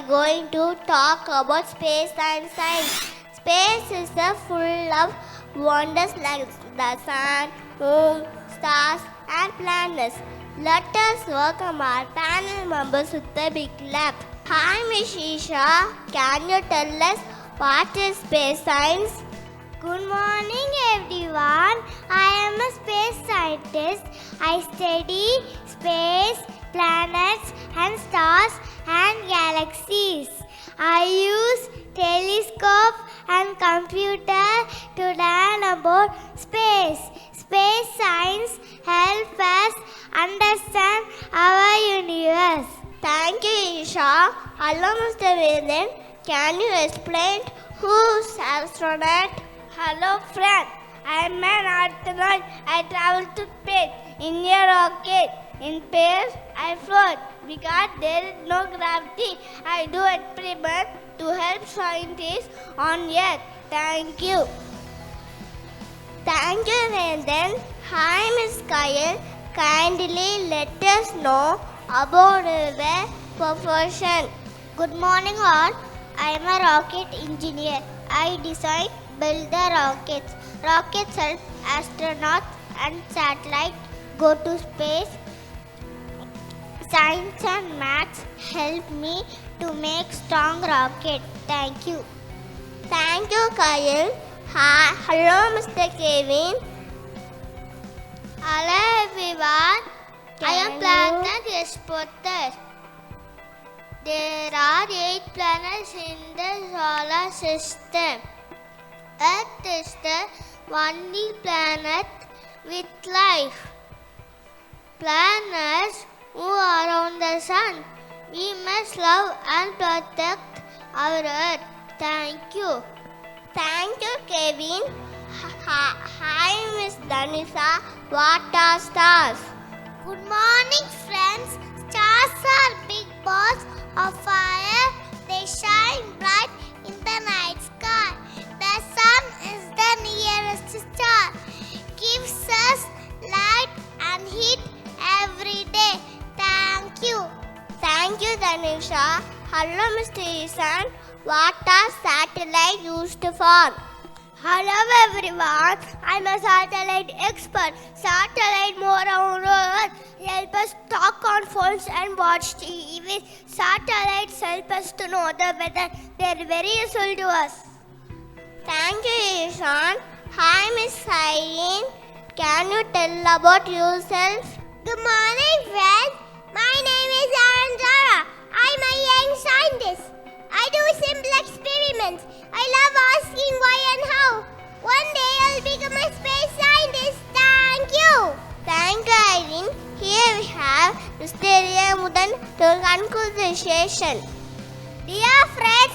are going to talk about space and science. Space is full of wonders like the sun, moon, stars, and planets. Let us welcome our panel members with a big clap. Hi, Miss Isha. Can you tell us what is space science? Good morning, everyone. I am a space scientist. I study space, planets, and stars and galaxies. I use telescope and computer to learn about space. Space science helps us understand our universe. Thank you, Isha. Hello, Mr. Vedan. Can you explain who's astronaut? Hello, friend. I am an astronaut. I travel to space in a rocket. In space, I float because there is no gravity. I do experiments to help scientists on Earth. Thank you. Thank you, Vedan. Hi, Miss Kyle. Kindly let us know about your profession. Good morning, all. I am a rocket engineer. I design, build the rockets. Rockets help astronauts and satellites go to space. Science and maths help me to make strong rockets. Thank you. Thank you, Kyle. Hi, hello, Mr. Kevin. Hello, everyone. I am planet explorer. There are 8 planets in the solar system. Earth is the only planet with life. Planets move around the sun. We must love and protect our Earth. Thank you. Thank you, Kevin. Hi, Miss Danisa. What are stars? Good morning, friends. Stars are big balls of fire. They shine bright in the night sky. The sun is the nearest star. Gives us light and heat every day. Thank you. Thank you, Danisha. Hello, Mr. Isan. What are satellites used for? Hello, everyone. I am a satellite expert. Satellite move around Earth help us talk on phones and watch TV. Satellites help us to know the weather. They are very useful to us. Thank you, Ishan. Hi, Miss Irene. Can you tell about yourself? Good morning, friends. My name is Aranjara. I'm a young scientist. I do simple experiments. I love asking why and how. One day I'll become a space scientist. Thank you. Thank you, Irene. Here we have Mr. Mudan to conclude the session. Dear friends,